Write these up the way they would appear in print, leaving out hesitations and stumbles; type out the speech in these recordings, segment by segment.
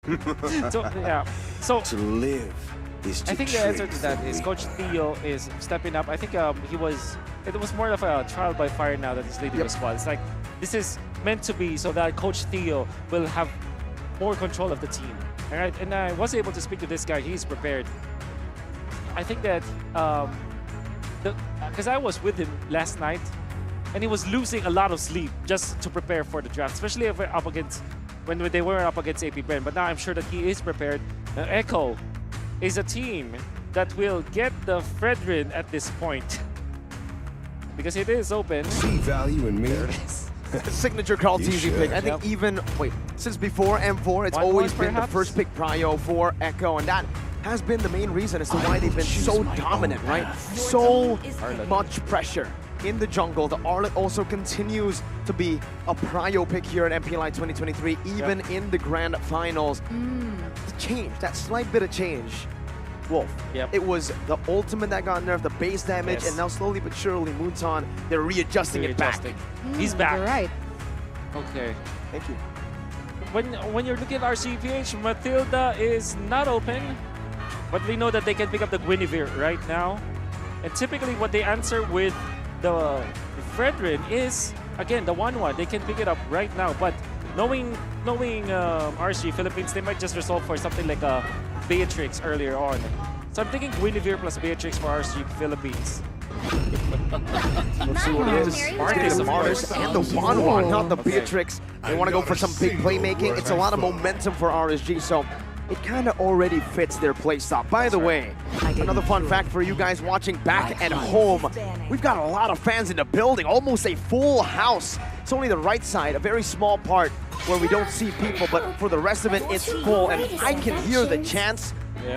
So yeah, so To live is to I think the answer to that is Coach Theo is stepping up. I think it was more of a trial by fire now that he's leading the squad. It's like this is meant to be so that Coach Theo will have more control of the team. All right, and I was able to speak to this guy. He's prepared. I think that because I was with him last night, and he was losing a lot of sleep just to prepare for the draft, especially if up against when they were up against AP Bren. But now I'm sure that he is prepared. Echo is a team that will get the Fredrin at this point because it is open. See value in me. There it is. Signature Carl You easy should. pick. I think even, since before M4, it's always been the first pick prio for Echo, and that has been the main reason as to why they've been so dominant, right? So much pressure in the jungle. The Arlet also continues to be a prio pick here at MPLI 2023, even in the Grand Finals. The change, that slight bit of change, Wolf. It was the ultimate that got nerfed, the base damage, and now slowly but surely, Moonton, they're readjusting it back. He's back. You're right. Okay. Thank you. When you're looking at RCPH, Matilda is not open, but we know that they can pick up the Guinevere right now. And typically what they answer with the Fredrin is, again, the 1-1. They can pick it up right now, but knowing RSG Philippines, they might just resolve for something like a Beatrix earlier on. So I'm thinking Guinevere plus Beatrix for RSG Philippines. Let's see what it is. Marcus and the 1-1, not the Beatrix. They want to go for some big playmaking. It's a lot of momentum for RSG, so it kind of already fits their playstyle. By the way, another fun fact for you guys watching back at home. We've got a lot of fans in the building, almost a full house. It's only the right side, a very small part where we don't see people, but for the rest of it, it's full. And I can hear the chants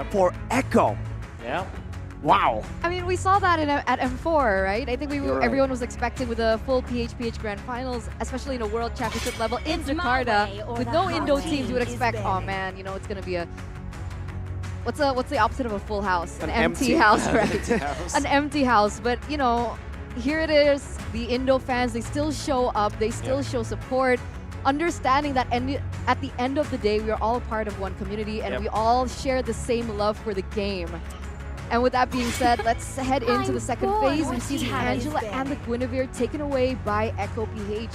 for Echo. Yeah. Wow. I mean, we saw that at M4, right? I think You're right. everyone was expecting with a full PHPH Grand Finals, especially in a World Championship level in Jakarta, with no Indo teams, you would expect, oh man, you know, it's gonna be a what's the opposite of a full house? An empty house, right? An empty house. But you know, here it is. The Indo fans, they still show up. They still show support. Understanding that at the end of the day, we are all part of one community, and we all share the same love for the game. And with that being said, let's head into the second phase. We see the Angela and the Guinevere taken away by Echo PH.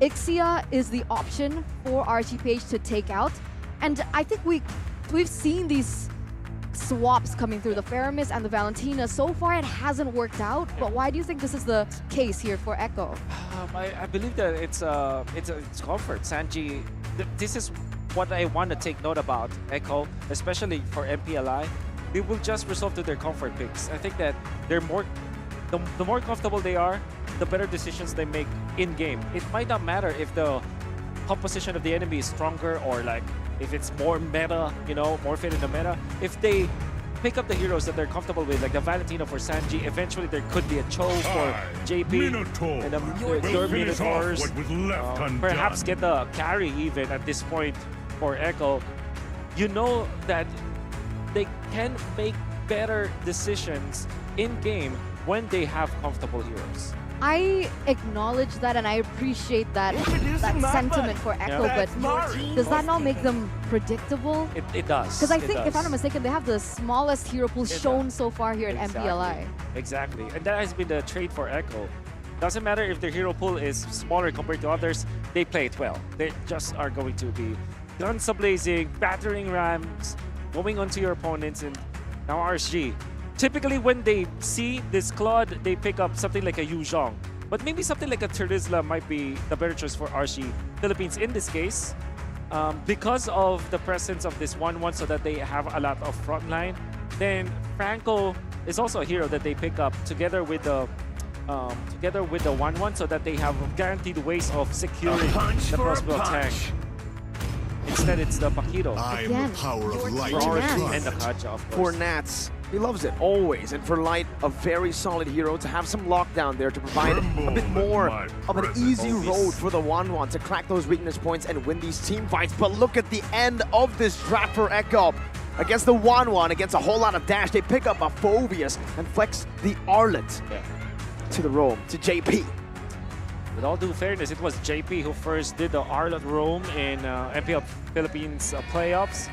Ixia is the option for RGPH to take out. And I think we've seen these swaps coming through, the Faramis and the Valentina. So far, it hasn't worked out. But why do you think this is the case here for Echo? I believe that it's comfort. Sanji, this is what I want to take note about Echo, especially for MPLI. They will just resolve to their comfort picks. I think that they're the more comfortable they are, the better decisions they make in game. It might not matter if the composition of the enemy is stronger or like if it's more meta, you know, more fit in the meta. If they pick up the heroes that they're comfortable with, like the Valentino for Sanji, eventually there could be a Cho for JP and the Minotaurs. Perhaps get the carry even at this point for Echo. You know that they can make better decisions in-game when they have comfortable heroes. I acknowledge that and I appreciate that sentiment for Echo, but does that not make them predictable? It does. Because I think, if I'm not mistaken, they have the smallest hero pool shown so far here at MPLI. Exactly, and that has been the trait for Echo. Doesn't matter if their hero pool is smaller compared to others, they play it well. They just are going to be guns a-blazing, battering rams, going onto your opponents, and now RSG. Typically, when they see this Claude, they pick up something like a Yu Zhong. But maybe something like a Terizla might be the better choice for RSG Philippines in this case. Because of the presence of this 1-1 so that they have a lot of frontline, then Franco is also a hero that they pick up together with the 1-1 so that they have guaranteed ways of securing the crossbow tank. Instead, it's the Paquito. Again, the power of light and the Kaja, of For course. Nats, he loves it, always. And for Light, a very solid hero to have some lockdown there to provide a bit more of an easy road for the 1-1 to crack those weakness points and win these team fights. But look at the end of this draft for Echo. Against the 1-1, against a whole lot of dash, they pick up a Phobius and flex the Arlet to the roam, to JP. With all due fairness, it was JP who first did the Arlot Roam in MPL Philippines playoffs.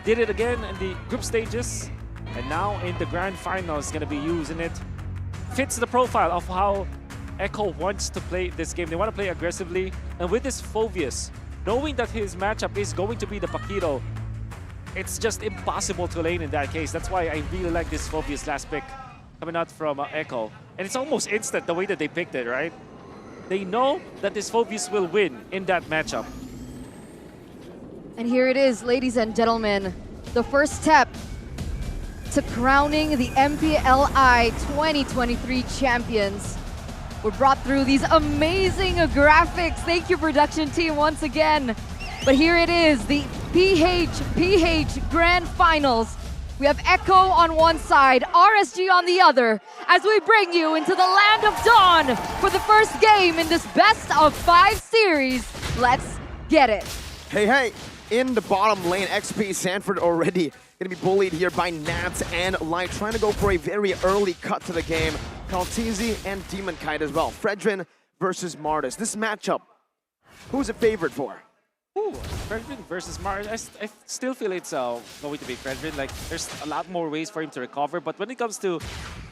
Did it again in the group stages, and now in the grand finals, going to be using it. Fits the profile of how Echo wants to play this game. They want to play aggressively, and with this Phoveus, knowing that his matchup is going to be the Paquito, it's just impossible to lane in that case. That's why I really like this Phoveus last pick coming out from Echo. And it's almost instant the way that they picked it, right? They know that this Phoveus will win in that matchup. And here it is, ladies and gentlemen, the first step to crowning the MPLI 2023 champions. We're brought through these amazing graphics. Thank you, production team, once again. But here it is, the PH Grand Finals. We have Echo on one side, RSG on the other, as we bring you into the land of dawn for the first game in this best of 5 series. Let's get it. Hey, in the bottom lane, XP Sanford already gonna be bullied here by Nats and Light, trying to go for a very early cut to the game. Kaltizi and Demon Kite as well. Fredrin versus Martis. This matchup, who's it favored for? Ooh, Fredrin versus Mars. I still feel it's going to be Fredrin. Like, there's a lot more ways for him to recover. But when it comes to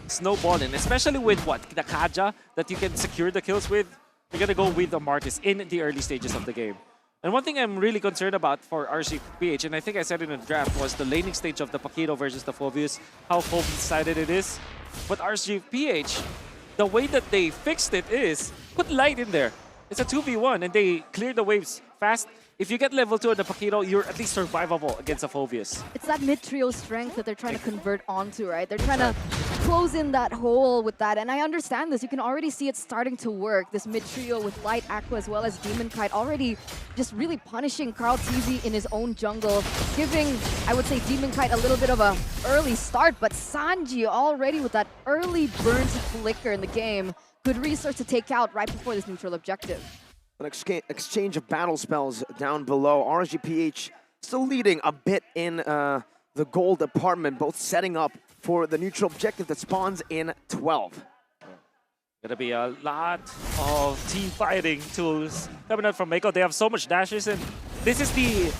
snowballing, especially with the Kaja that you can secure the kills with, you're going to go with the Martis in the early stages of the game. And one thing I'm really concerned about for RSGPH, and I think I said it in the draft, was the laning stage of the Paquito versus the Phoveus, how Phoveus-sided it is. But RSGPH, the way that they fixed it is, put Light in there. It's a 2v1, and they clear the waves fast. If you get level 2 on the Paquito, you're at least survivable against a Phoveus. It's that mid-trio strength that they're trying to convert onto, right? They're trying to close in that hole with that, and I understand this. You can already see it starting to work. This mid-trio with Light, Aqua, as well as Demon Kite already just really punishing Carl TZ in his own jungle, giving, I would say, Demon Kite a little bit of a early start, but Sanji already with that early burnt flicker in the game. Good resource to take out right before this neutral objective. An exchange of battle spells down below. RSGPH still leading a bit in the gold department, both setting up for the neutral objective that spawns in 12. Gonna be a lot of team fighting tools coming out from Mako. They have so much dashes, and this is the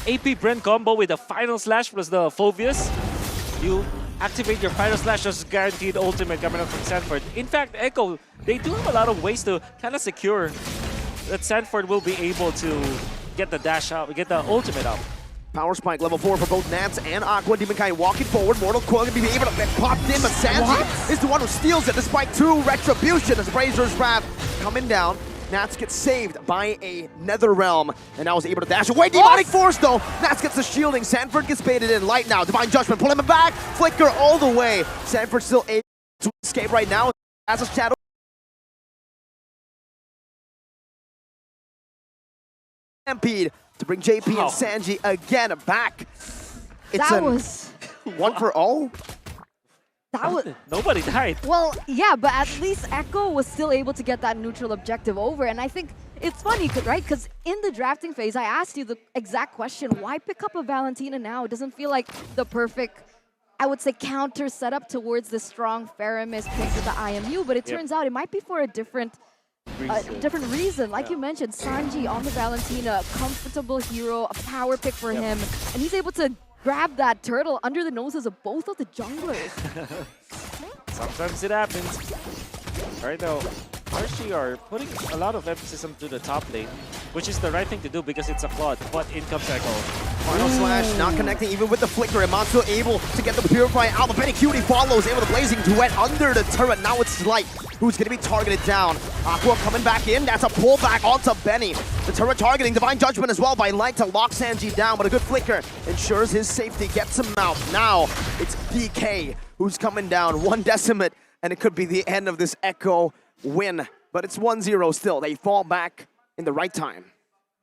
AP Brent combo with the Final Slash plus the Phoveus. You activate your Final Slash as guaranteed ultimate coming out from Sanford. In fact, Echo, they do have a lot of ways to kind of secure that Sanford will be able to get the dash out, get the ultimate out. Power Spike level 4 for both Nats and Aqua. Demon Kite walking forward. Mortal Coil gonna be able to get popped in, but Sanji is the one who steals it despite 2 Retribution as Razor's Wrath coming down. Nats gets saved by a Nether Realm and now is able to dash away. Demonic Force though. Nats gets the shielding. Sanford gets baited in. Light now. Divine Judgment pulling him back. Flicker all the way. Sanford still able to escape right now as a shadow. Stampede to bring JP and Sanji again back. That was 1 for all. That was Nobody died. well, yeah, but at least Echo was still able to get that neutral objective over, and I think it's funny, right? Because in the drafting phase, I asked you the exact question: why pick up a Valentina now? It doesn't feel like the perfect, I would say, counter setup towards the strong Faramis pick with the IMU, but it turns out it might be for a different reason. Like you mentioned, Sanji on the Valentina, comfortable hero, a power pick for him, and he's able to grab that turtle under the noses of both of the junglers. Sometimes it happens. Right now, RSG are putting a lot of emphasis onto the top lane, which is the right thing to do because it's a Claude, but in comes Echo. Final Slash not connecting even with the Flicker. Imanto able to get the Purify out, but Benny Cutie follows, able to Blazing Duet under the turret. Now it's Light who's going to be targeted down. Aqua coming back in. That's a pullback onto Benny. The turret targeting Divine Judgment as well by Light to lock Sanji down, but a good Flicker ensures his safety, gets him out. Now it's DK who's coming down. 1 Decimate, and it could be the end of this Echo win. But it's 1-0 still. They fall back in the right time.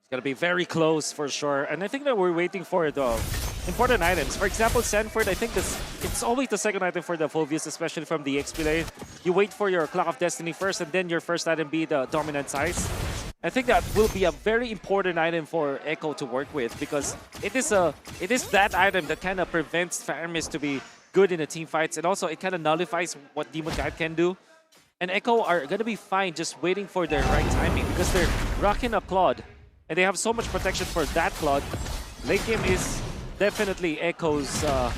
It's going to be very close for sure. And I think that we're waiting for the important items. For example, Sanford, I think it's always the second item for the Phoveus, especially from the XP lane. You wait for your Clock of Destiny first, and then your first item be the Dominant Size. I think that will be a very important item for Echo to work with because it is that item that kind of prevents Faramis to be good in the team fights, and also it kind of nullifies what Demon Kite can do. And Echo are going to be fine just waiting for their right timing because they're rocking a Claude. And they have so much protection for that Claude. Late game is definitely Echo's cherry.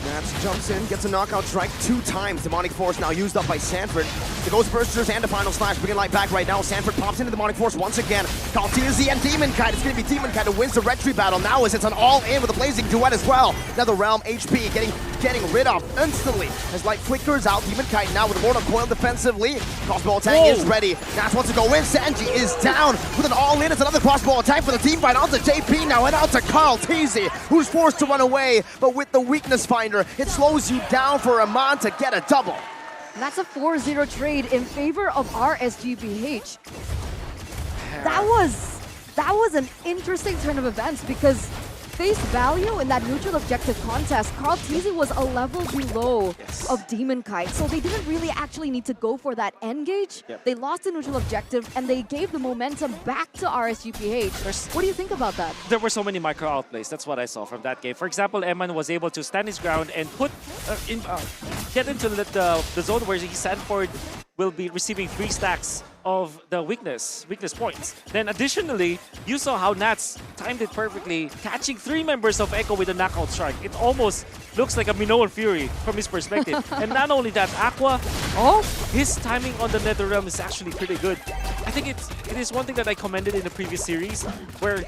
Nats jumps in, gets a knockout strike 2 times. Demonic Force now used up by Sanford. The Ghost Bursters and the final slash bringing light back right now. Sanford pops into Demonic Force once again. Kaltizi and Demon Kite. It's going to be Demon Kite who wins the retry battle now as it's an all-in with a Blazing Duet as well. Another Realm HP getting rid of instantly as light flickers out. Demon Kite now with a Mortal Coil defensively. Crossbow attack is ready. Nats wants to go in. Sanji is down with an all-in. It's another crossbow attack for the team fight. Onto JP now and out to Kaltizi, who's forced to run away, but with the weakness finder, it slows you down for Aman to get a double. And that's a 4-0 trade in favor of RSGBH. That was an interesting turn of events because face value in that neutral objective contest, Kaltizi was a level below of Demon Kite, so they didn't really actually need to go for that engage. They lost the neutral objective and they gave the momentum back to RSGPH. What do you think about that? There were so many micro outplays. That's what I saw from that game. For example, Eman was able to stand his ground and get into the zone where Sanford will be receiving 3 stacks of the weakness points. Then additionally, you saw how Nats timed it perfectly, catching 3 members of Echo with a knockout strike. It almost looks like a Minoan Fury from his perspective. And not only that, Aqua, his timing on the NetherRealm is actually pretty good. I think it is one thing that I commended in the previous series, or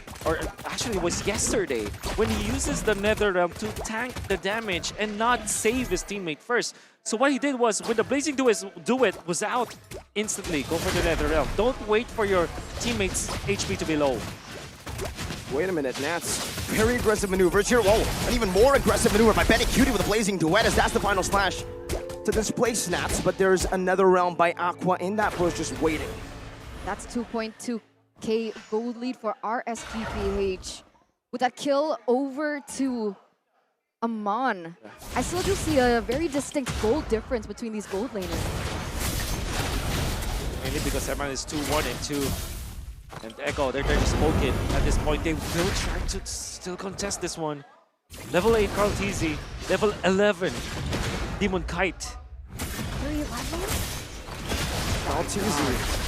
actually it was yesterday, when he uses the NetherRealm to tank the damage and not save his teammate first. So what he did was, when the Blazing Duet was out, instantly go for the NetherRealm. Don't wait for your teammates' HP to be low. Wait a minute, Nats. Very aggressive maneuvers here. Whoa, an even more aggressive maneuver by Benny Cutie with a Blazing Duet as that's the final slash to displace Nats. But there's another realm by Aqua in that bush just waiting. That's 2.2k gold lead for RSGPH. With that kill over to Aman, I still do see a very distinct gold difference between these gold laners. Mainly because Aman is 2-1 and 2. And Echo, they're spoken at this point. They will try to still contest this one. Level 8 Kaltizi, level 11 Demon Kite. 311? Kaltizi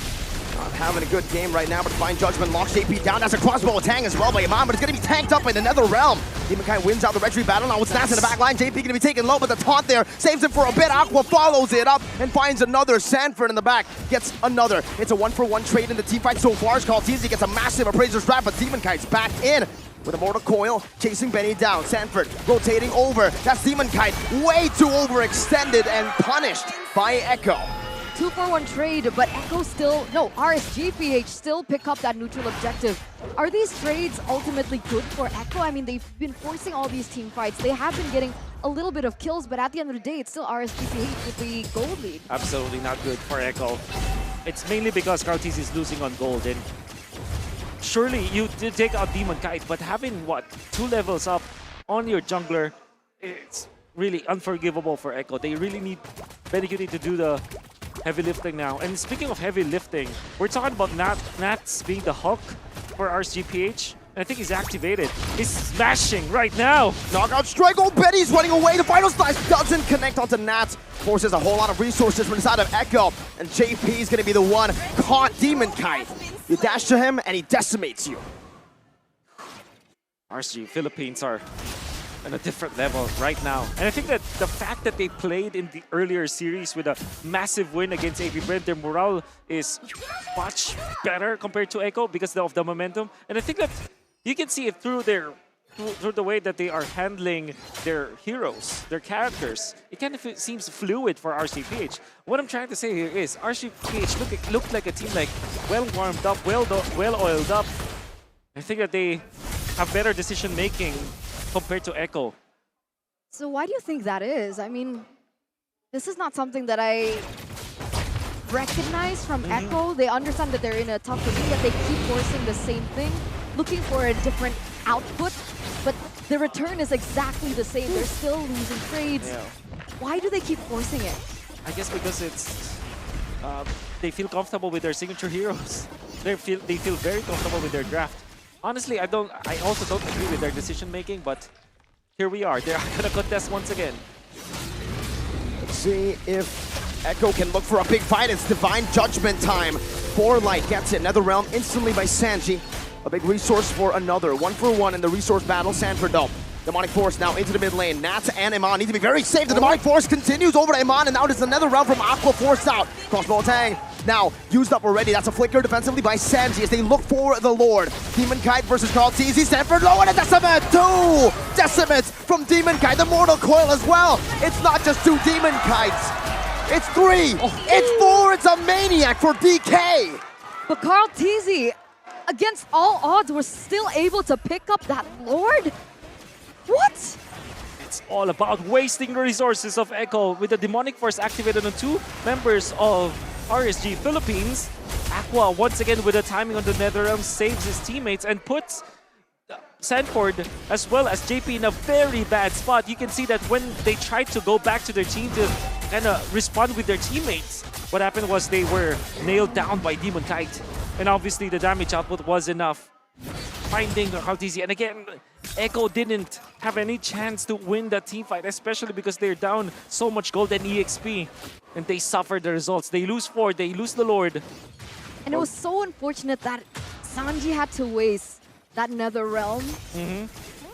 not having a good game right now, but Fine Judgment locks JP down. That's a crossbow attack as well by Aman, but it's going to be tanked up by the Nether Realm. Demon Kite wins out the retry battle. Now with Nats in the back line, JP going to be taken low, but the taunt there saves him for a bit. Aqua follows it up and finds another. Sanford in the back gets another. It's a 1-for-1 trade in the team fight so far. Kaltizi gets a massive Appraiser's Wrap, but Demon Kite's back in with a Mortal Coil, chasing Benny down. Sanford rotating over. That's Demon Kite, way too overextended and punished by Echo. 2-for-1 trade, but Echo still, no, RSGPH still pick up that neutral objective. Are these trades ultimately good for Echo? I mean, they've been forcing all these team fights. They have been getting a little bit of kills, but at the end of the day, it's still RSGPH with the gold lead. Absolutely not good for Echo. It's mainly because Kaltizi is losing on gold, and surely you did take out Demon Kite, but having, what, 2 levels up on your jungler, it's really unforgivable for Echo. They really need Benny Cutie to do the heavy lifting now. And speaking of heavy lifting, we're talking about Nats being the Hulk for RSGPH. And I think he's activated. He's smashing right now. Knockout strike. Oh, Betty's running away. The final slash doesn't connect onto Nats. Forces a whole lot of resources from inside of Echo. And JP is going to be the one caught Demon Kite. You dash to him and he decimates you. RSG Philippines are on a different level right now. And I think that the fact that they played in the earlier series with a massive win against AP Brent, their morale is much better compared to Echo because of the momentum. And I think that you can see it through the way that they are handling their heroes, their characters. It kind of seems fluid for RSGPH. What I'm trying to say here is RSGPH looked like a team like well warmed up, well oiled up. I think that they have better decision making compared to Echo. So why do you think that is? I mean, this is not something that I recognize from Echo. They understand that they're in a tough position, yet they keep forcing the same thing, looking for a different output, but the return is exactly the same. They're still losing trades. Yeah. Why do they keep forcing it? I guess because it's they feel comfortable with their signature heroes. They feel very comfortable with their draft. Honestly, I also don't agree with their decision making, but here we are. They're gonna contest once again. see if Echo can look for a big fight. It's Divine Judgment time. For Light gets it. Another round instantly by Sanji. A big resource for another. 1-for-1 in the resource battle. Sanford though. Demonic Force now into the mid lane. Nats and Iman need to be very safe. The Demonic Force continues over to Iman, and now there's another round from Aqua forced out. Crossbow Tang now used up already. That's a flicker defensively by Sanji as they look for the Lord. Demon Kite versus Carl TZ. Sanford low and a Decimate. 2 Decimates from Demon Kite. The Mortal Coil as well. It's not just 2 Demon Kites. It's 3. It's 4. It's a Maniac for DK. But Carl TZ, against all odds, was still able to pick up that Lord? What? It's all about wasting the resources of Echo with the Demonic Force activated on 2 members of RSG Philippines. Aqua, once again with the timing on the Netherrealm, saves his teammates and puts Sanford as well as JP in a very bad spot. You can see that when they tried to go back to their team to kind of respond with their teammates, what happened was they were nailed down by Demon Kite. And obviously the damage output was enough. Finding Kaltizi, and again, Echo didn't have any chance to win that team fight, especially because they're down so much gold and EXP, and they suffered the results. They lose 4, they lose the Lord. And it was so unfortunate that Sanji had to waste that Netherrealm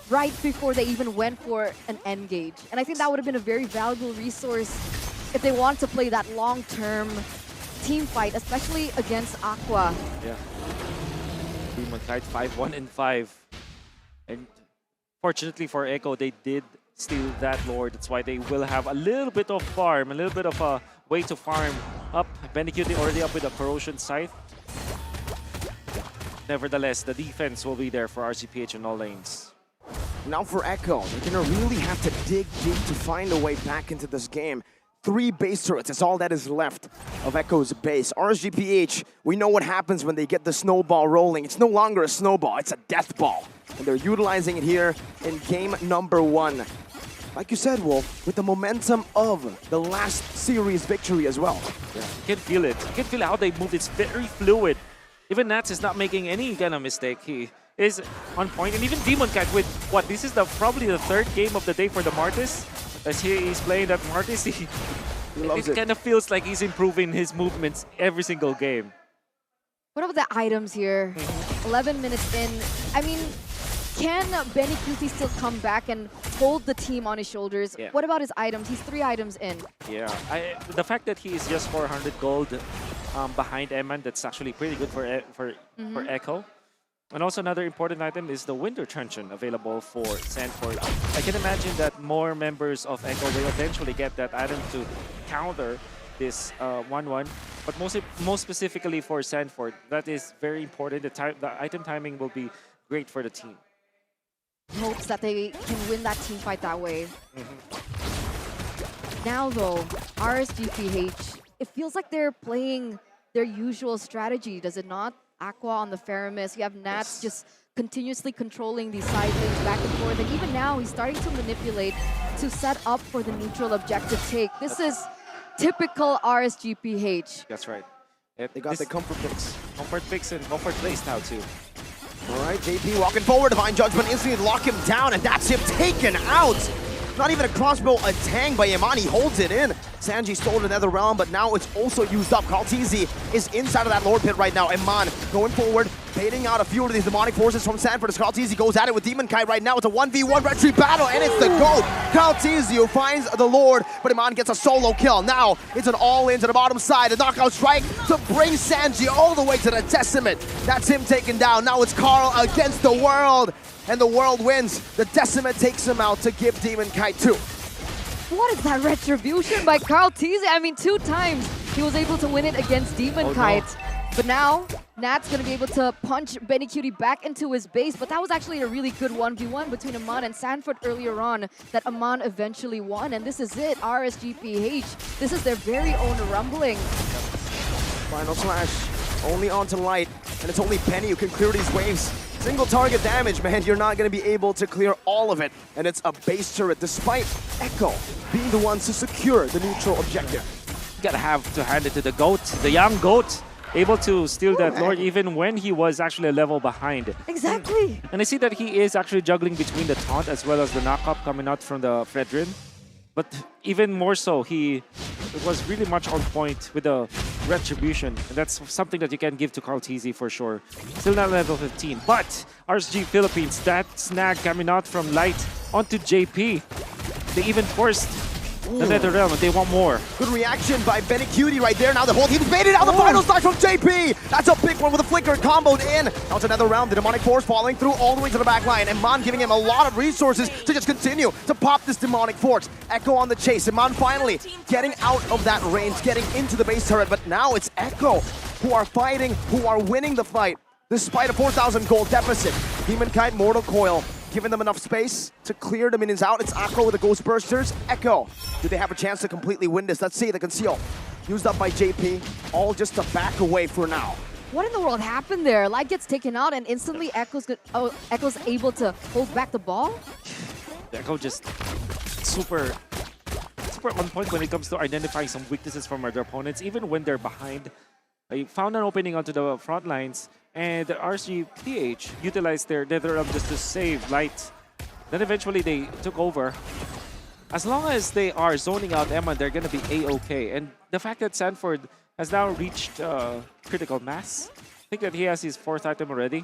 right before they even went for an engage. And I think that would have been a very valuable resource if they want to play that long-term team fight, especially against Aqua. Yeah. Demon Kite 5-1 and 5. And fortunately for Echo, they did steal that Lord. That's why they will have a little bit of farm, a little bit of a way to farm up. Benecute already up with a Corrosion Scythe. Nevertheless, the defense will be there for RCPH in all lanes. Now for Echo, they're gonna really have to dig deep to find a way back into this game. 3 base turrets is all that is left of Echo's base. RSGPH, we know what happens when they get the snowball rolling. It's no longer a snowball, it's a death ball. And they're utilizing it here in game number 1. Like you said, Wolf, with the momentum of the last series victory as well. Yeah, you can feel it. You can feel how they move. It's very fluid. Even Nats is not making any kind of mistake. He is on point. And even Demon Cat with what? This is probably the 3rd game of the day for the Martis. As he's playing that Martis, it kind of feels like he's improving his movements every single game. What about the items here? 11 minutes in. I mean, can Benecute still come back and hold the team on his shoulders? Yeah. What about his items? He's 3 items in. Yeah, the fact that he is just 400 gold behind Eman, that's actually pretty good for Echo. And also another important item is the Winter Truncheon available for Sanford. I can imagine that more members of Echo will eventually get that item to counter this 1-1. But most specifically for Sanford, that is very important. The item timing will be great for the team. Hopes that they can win that team fight that way. Now though, RSGPH, it feels like they're playing their usual strategy, does it not? Aqua on the Faramis, you have Nats just continuously controlling these side lanes back and forth, and even now he's starting to manipulate to set up for the neutral objective take. This is typical RSGPH. That's right. They got the comfort picks. Comfort picks and comfort plays now too. All right, JP walking forward, Divine Judgment instantly lock him down, and that's him taken out. Not even a crossbow, a tang by Imani holds it in. Sanji stole another round, but now it's also used up. Kaltizi is inside of that Lord Pit right now. Iman going forward, baiting out a few of these demonic forces from Sanford as Kaltizi goes at it with Demon Kite right now. It's a 1v1 retreat battle, and it's the GOAT, Kaltizi, who finds the Lord, but Iman gets a solo kill. Now it's an all-in to the bottom side, a knockout strike to bring Sanji all the way to the Decimate. That's him taken down. Now it's Carl against the world, and the world wins. The Decimate takes him out to give Demon Kite 2. What is that retribution by Carl TZ? I mean, 2 times he was able to win it against Demon Kite. No. But now, Nat's going to be able to punch Benecute back into his base. But that was actually a really good 1v1 between Aman and Sanford earlier on that Aman eventually won. And this is it, RSGPH. This is their very own rumbling. Final slash, only onto Light. And it's only Penny who can clear these waves. Single target damage, man, you're not going to be able to clear all of it. And it's a base turret, despite Echo being the ones to secure the neutral objective. You gotta have to hand it to the GOAT, the young GOAT, able to steal that Lord even when he was actually a level behind. Exactly. And I see that he is actually juggling between the taunt as well as the knockup coming out from the Fredrin. But even more so, he was really much on point with the retribution. And that's something that you can give to Carl TZ for sure. Still not level 15. But RSG Philippines, that snag coming out from Light onto JP. They even forced the Nether Realm, and they want more. Good reaction by Benny Cutie right there. Now the whole team's made it out. The final slash from JP. That's a big one with a flicker comboed in. Now it's another round. The demonic force falling through all the way to the back line. Iman giving him a lot of resources to just continue to pop this demonic force. Echo on the chase. Iman finally getting out of that range, getting into the base turret. But now it's Echo who are fighting, who are winning the fight, despite a 4,000 gold deficit. Demon Kite, Mortal Coil, giving them enough space to clear the minions out. It's Aqua with the Ghost Bursters. Echo, do they have a chance to completely win this? Let's see, the conceal used up by JP, all just to back away for now. What in the world happened there? Light gets taken out and instantly Echo's able to hold back the ball? Echo just super on point when it comes to identifying some weaknesses from their opponents, even when they're behind. They found an opening onto the front lines, and the RSG PH utilized their Nether Realm just to save Light. Then eventually they took over. As long as they are zoning out Emma, they're going to be A-okay. And the fact that Sanford has now reached critical mass, I think that he has his 4th item already,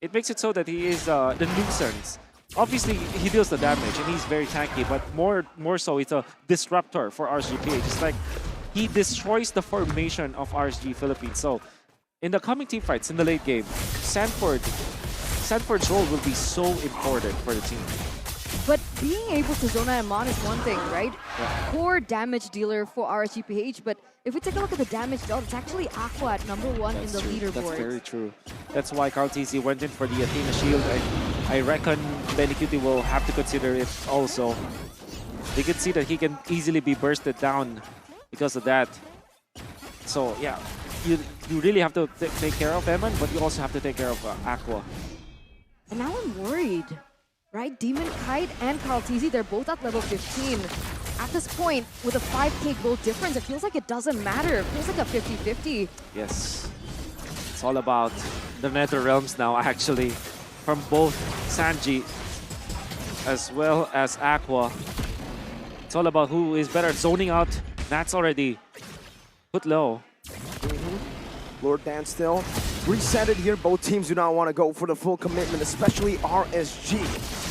it makes it so that he is the nuisance. Obviously, he deals the damage, and he's very tanky, but more so, it's a disruptor for RSG PH. It's like he destroys the formation of RSG Philippines. So, in the coming team fights in the late game, Sanford's role will be so important for the team. But being able to zone out Amon is one thing, right? Yeah. Core damage dealer for RSGPH, but if we take a look at the damage dealt, it's actually Aqua at #1 in the leaderboard. That's very true. That's why Carl TZ went in for the Athena shield, and I reckon Benny Cutie will have to consider it also. They can see that he can easily be bursted down because of that. So yeah, you really have to take care of Eman, but you also have to take care of Aqua. And now I'm worried, right? Demon Kite and Carl TZ, they're both at level 15. At this point, with a 5k gold difference, it feels like it doesn't matter. It feels like a 50-50. Yes. It's all about the Nether Realms now, actually. From both Sanji as well as Aqua. It's all about who is better at zoning out. That's already put low. Lord Dan still reset it here. Both teams do not want to go for the full commitment, especially RSG,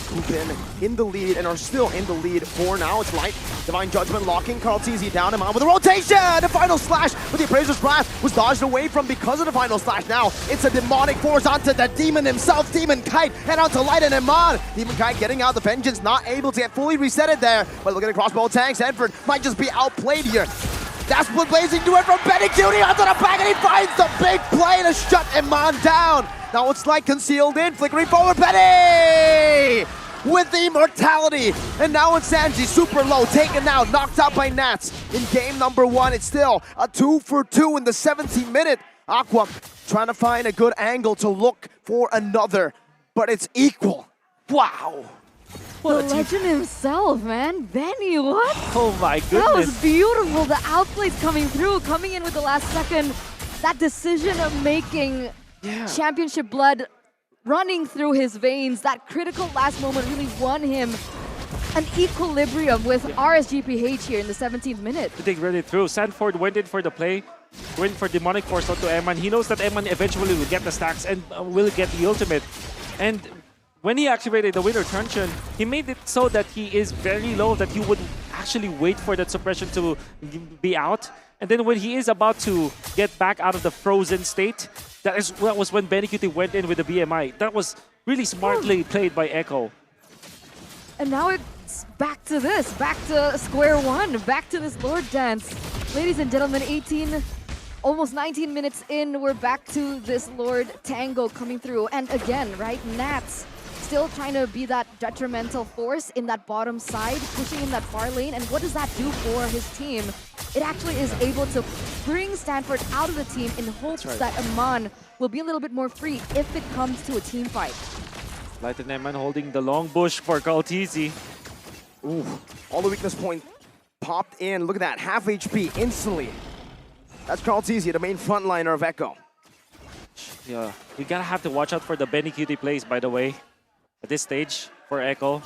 who've been in the lead and are still in the lead for now. It's Light, Divine Judgment locking Carl TZ down him on with a rotation. The final slash with the Appraiser's Blast was dodged away from because of the final slash. Now it's a demonic force onto the demon himself, Demon Kite, and onto Light and Iman. Demon Kite getting out the Vengeance, not able to get fully resetted there. But look at the crossbow tanks. Sanford might just be outplayed here. That's what Blazing do it from Benny Cutie onto the back, and he finds the big play to shut Iman down. Now it's Light concealed in, flickering forward, Benny! With the immortality, and now it's Sanji, super low, taken out, knocked out by Nats. In game #1, it's still a 2-for-2 in the 17th minute. Aqua trying to find a good angle to look for another, but it's equal. Wow. The legend himself, man. Benny, what? Oh my goodness. That was beautiful. The outplays coming through, coming in with the last second. That decision of making championship blood running through his veins. That critical last moment really won him an equilibrium with RSGPH here in the 17th minute. They read it through. Sanford went in for the play, went for Demonic Force onto Eman. He knows that Eman eventually will get the stacks and will get the ultimate. And when he activated the Winter Truncheon, he made it so that he is very low, that he would actually wait for that suppression to be out. And then when he is about to get back out of the frozen state, that was when Benny Cutie went in with the BMI. That was really smartly played by Echo. And now it's back to this, back to square one, back to this Lord Dance. Ladies and gentlemen, almost 19 minutes in, we're back to this Lord Tango coming through. And again, right, Nats still trying to be that detrimental force in that bottom side, pushing in that far lane. And what does that do for his team? It actually is able to bring Stanford out of the team in hopes that Aman will be a little bit more free if it comes to a team fight. Light and Eman holding the long bush for Carl TZ. Ooh, all the weakness point popped in. Look at that, half HP instantly. That's Carl TZ, the main frontliner of Echo. Yeah, you gotta have to watch out for the Benny Cutie plays, by the way, at this stage for Echo.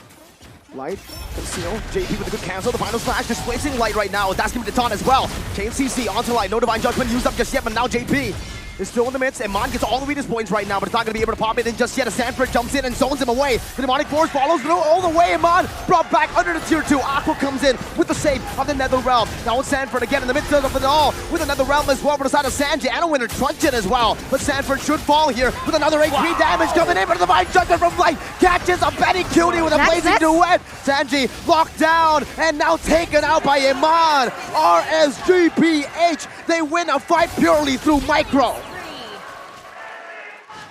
Light, conceal, JP with a good cancel, the final slash, displacing Light right now, that's gonna be Deton as well. Chain CC onto Light, no Divine Judgment used up just yet, but now JP is still in the midst. Iman gets all the weakest points right now, but it's not gonna be able to pop it in just yet. As Sanford jumps in and zones him away. The Demonic Force follows through all the way. Iman brought back under the tier 2. Aqua comes in with the save of the Nether Realm. Now it's Sanford again in the midst of it all with another realm as well, but aside of Sanji and a winner Truncheon as well. But Sanford should fall here with another HP damage coming in, but the Divine Judgment from Light catches a Betty Cutie with a blazing duet. Sanji locked down and now taken out by Iman. RSGPH, they win a fight purely through micro.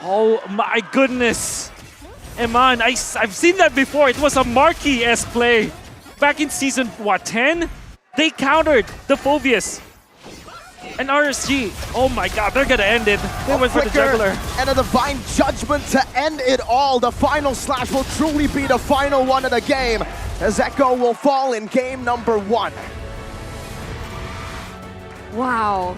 Oh my goodness. Eman, I've seen that before. It was a Marquee-esque play. Back in season, what, 10? They countered the Phobius. And RSG, oh my god, they're gonna end it. They went for the juggler. And a Divine Judgment to end it all. The final slash will truly be the final one of the game, as Echo will fall in game number 1. Wow.